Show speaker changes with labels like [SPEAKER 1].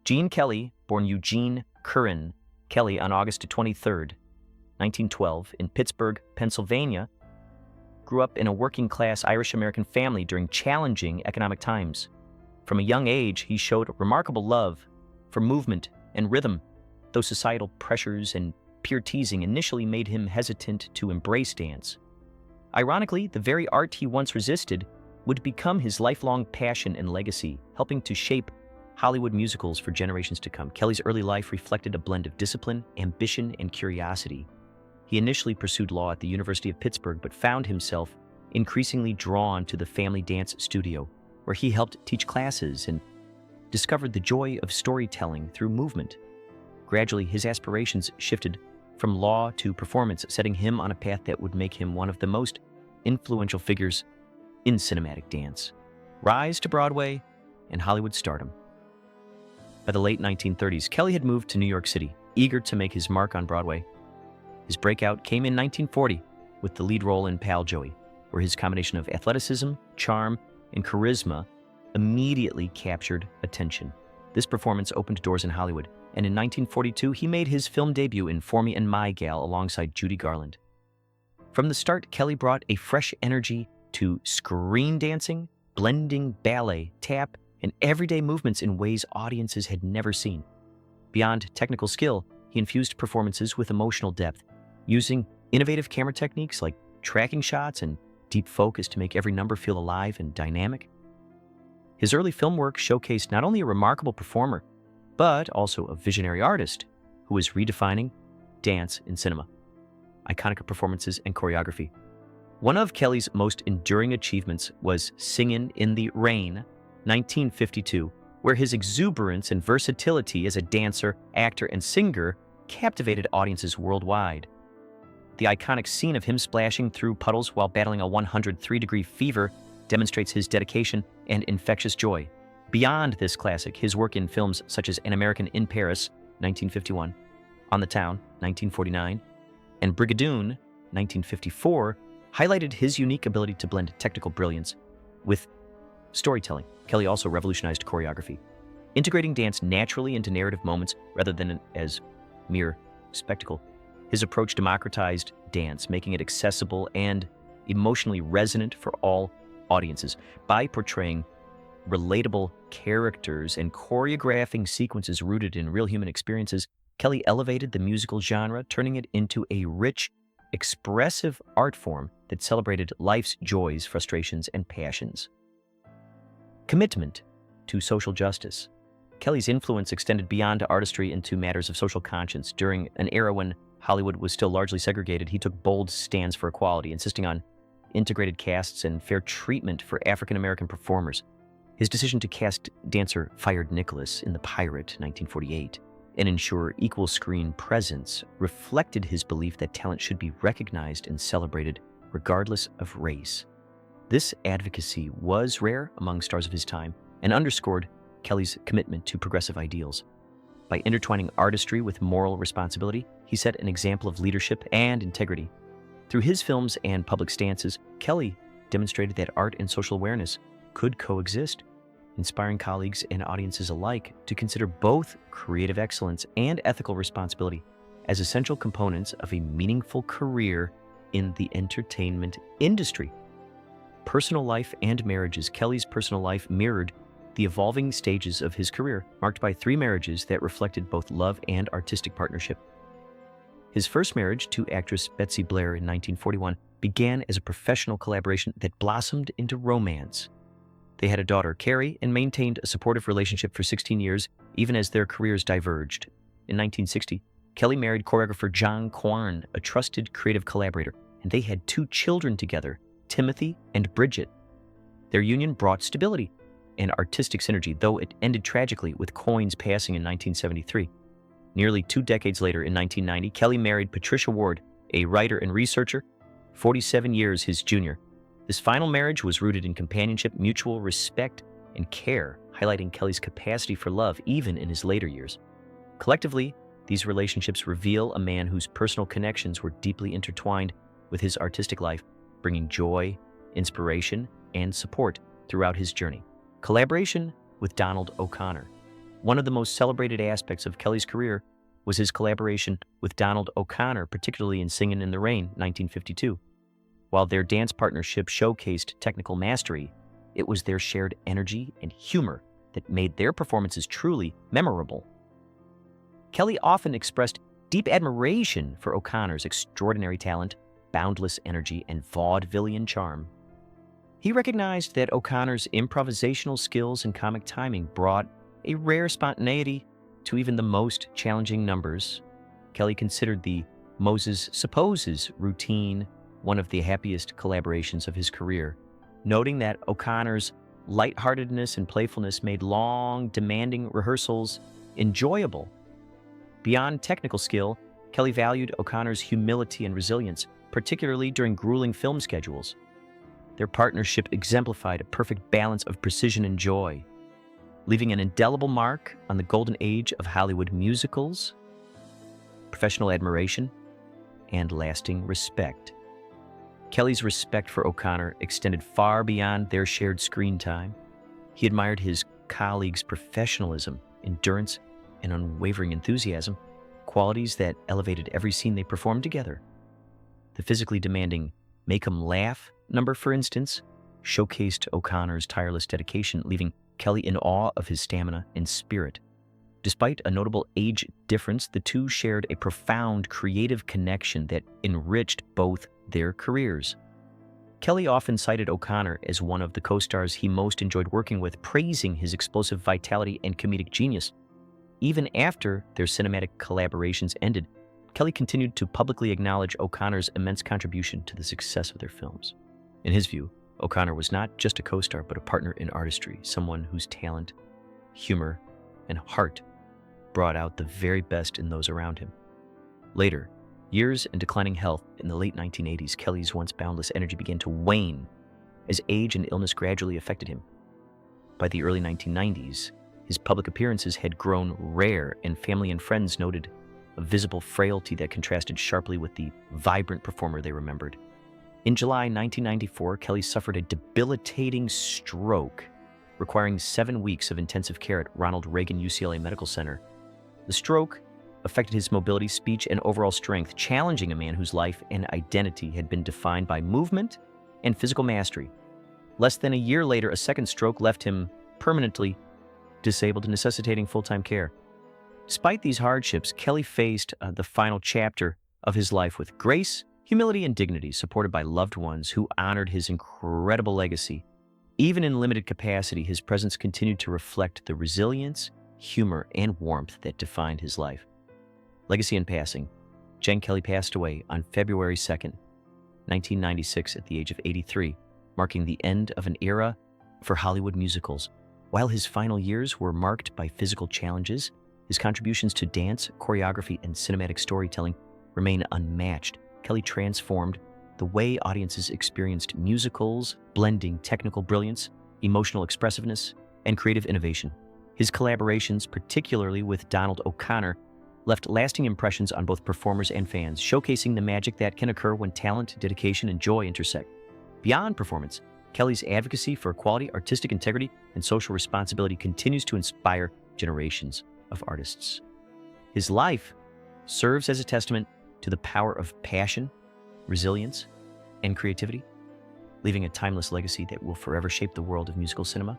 [SPEAKER 1] Gene Kelly, born Eugene Curran Kelly on August 23rd, 1912, in Pittsburgh, Pennsylvania, grew up in a working-class Irish-American family during challenging economic times. From a young age, he showed remarkable love for movement and rhythm, though societal pressures and peer teasing initially made him hesitant to embrace dance. Ironically, the very art he once resisted would become his lifelong passion and legacy, helping to shape Hollywood musicals for generations to come. Kelly's early life reflected a blend of discipline, ambition, and curiosity. He initially pursued law at the University of Pittsburgh, but found himself increasingly drawn to the family dance studio, where he helped teach classes and discovered the joy of storytelling through movement. Gradually, his aspirations shifted from law to performance, setting him on a path that would make him one of the most influential figures in cinematic dance. Rise to Broadway and Hollywood stardom. By the late 1930s, Kelly had moved to New York City, eager to make his mark on Broadway. His breakout came in 1940 with the lead role in Pal Joey, where his combination of athleticism, charm, and charisma immediately captured attention. This performance opened doors in Hollywood, and in 1942 he made his film debut in For Me and My Gal alongside Judy Garland. From the start, Kelly brought a fresh energy to screen dancing, blending ballet, tap, and everyday movements in ways audiences had never seen. Beyond technical skill, he infused performances with emotional depth, using innovative camera techniques like tracking shots and deep focus to make every number feel alive and dynamic. His early film work showcased not only a remarkable performer, but also a visionary artist who was redefining dance in cinema, iconic performances, and choreography. One of Kelly's most enduring achievements was Singin' in the Rain, 1952, where his exuberance and versatility as a dancer, actor, and singer captivated audiences worldwide. The iconic scene of him splashing through puddles while battling a 103-degree fever demonstrates his dedication and infectious joy. Beyond this classic, his work in films such as An American in Paris, 1951, On the Town, 1949, and Brigadoon, 1954, highlighted his unique ability to blend technical brilliance with storytelling. Kelly also revolutionized choreography, integrating dance naturally into narrative moments rather than as mere spectacle. His approach democratized dance, making it accessible and emotionally resonant for all audiences. By portraying relatable characters and choreographing sequences rooted in real human experiences, Kelly elevated the musical genre, turning it into a rich, expressive art form that celebrated life's joys, frustrations, and passions. Commitment to social justice. Kelly's influence extended beyond artistry into matters of social conscience. During an era when Hollywood was still largely segregated, he took bold stands for equality, insisting on integrated casts and fair treatment for African-American performers. His decision to cast dancer Fired Nicholas in The Pirate, 1948, and ensure equal screen presence reflected his belief that talent should be recognized and celebrated regardless of race. This advocacy was rare among stars of his time and underscored Kelly's commitment to progressive ideals. By intertwining artistry with moral responsibility, he set an example of leadership and integrity. Through his films and public stances, Kelly demonstrated that art and social awareness could coexist, inspiring colleagues and audiences alike to consider both creative excellence and ethical responsibility as essential components of a meaningful career in the entertainment industry. Personal life and marriages. Kelly's personal life mirrored the evolving stages of his career, marked by 3 marriages that reflected both love and artistic partnership. His first marriage to actress Betsy Blair in 1941 began as a professional collaboration that blossomed into romance. They had a daughter, Carrie, and maintained a supportive relationship for 16 years, even as their careers diverged. In 1960, Kelly married choreographer John Kwan, a trusted creative collaborator, and they had 2 children together, Timothy and Bridget. Their union brought stability and artistic synergy, though it ended tragically with Coyne's passing in 1973. Nearly 2 decades later, in 1990, Kelly married Patricia Ward, a writer and researcher, 47 years his junior. This final marriage was rooted in companionship, mutual respect, and care, highlighting Kelly's capacity for love even in his later years. Collectively, these relationships reveal a man whose personal connections were deeply intertwined with his artistic life, bringing joy, inspiration, and support throughout his journey. Collaboration with Donald O'Connor. One of the most celebrated aspects of Kelly's career was his collaboration with Donald O'Connor, particularly in Singin' in the Rain, 1952. While their dance partnership showcased technical mastery, it was their shared energy and humor that made their performances truly memorable. Kelly often expressed deep admiration for O'Connor's extraordinary talent, boundless energy, and vaudevillian charm. He recognized that O'Connor's improvisational skills and comic timing brought a rare spontaneity to even the most challenging numbers. Kelly considered the Moses Supposes routine one of the happiest collaborations of his career, noting that O'Connor's lightheartedness and playfulness made long, demanding rehearsals enjoyable. Beyond technical skill, Kelly valued O'Connor's humility and resilience, particularly during grueling film schedules. Their partnership exemplified a perfect balance of precision and joy, leaving an indelible mark on the golden age of Hollywood musicals, professional admiration, and lasting respect. Kelly's respect for O'Connor extended far beyond their shared screen time. He admired his colleagues' professionalism, endurance, and unwavering enthusiasm, qualities that elevated every scene they performed together. The physically demanding Make 'Em Laugh number, for instance, showcased O'Connor's tireless dedication, leaving Kelly in awe of his stamina and spirit. Despite a notable age difference, the two shared a profound creative connection that enriched both their careers. Kelly often cited O'Connor as one of the co-stars he most enjoyed working with, praising his explosive vitality and comedic genius. Even after their cinematic collaborations ended, Kelly continued to publicly acknowledge O'Connor's immense contribution to the success of their films. In his view, O'Connor was not just a co-star, but a partner in artistry, someone whose talent, humor, and heart brought out the very best in those around him. Later, years and declining health in the late 1980s, Kelly's once boundless energy began to wane as age and illness gradually affected him. By the early 1990s, his public appearances had grown rare, and family and friends noted a visible frailty that contrasted sharply with the vibrant performer they remembered. In July 1994, Kelly suffered a debilitating stroke, requiring 7 weeks of intensive care at Ronald Reagan UCLA Medical Center. The stroke affected his mobility, speech, and overall strength, challenging a man whose life and identity had been defined by movement and physical mastery. Less than a year later, a second stroke left him permanently disabled, necessitating full-time care. Despite these hardships, Kelly faced the final chapter of his life with grace, humility, and dignity, supported by loved ones who honored his incredible legacy. Even in limited capacity, his presence continued to reflect the resilience, humor, and warmth that defined his life. Legacy and passing. Gene Kelly passed away on February 2nd, 1996, at the age of 83, marking the end of an era for Hollywood musicals. While his final years were marked by physical challenges, his contributions to dance, choreography, and cinematic storytelling remain unmatched. Kelly transformed the way audiences experienced musicals, blending technical brilliance, emotional expressiveness, and creative innovation. His collaborations, particularly with Donald O'Connor, left lasting impressions on both performers and fans, showcasing the magic that can occur when talent, dedication, and joy intersect. Beyond performance, Kelly's advocacy for equality, artistic integrity, and social responsibility continues to inspire generations of artists. His life serves as a testament to the power of passion, resilience, and creativity, leaving a timeless legacy that will forever shape the world of musical cinema.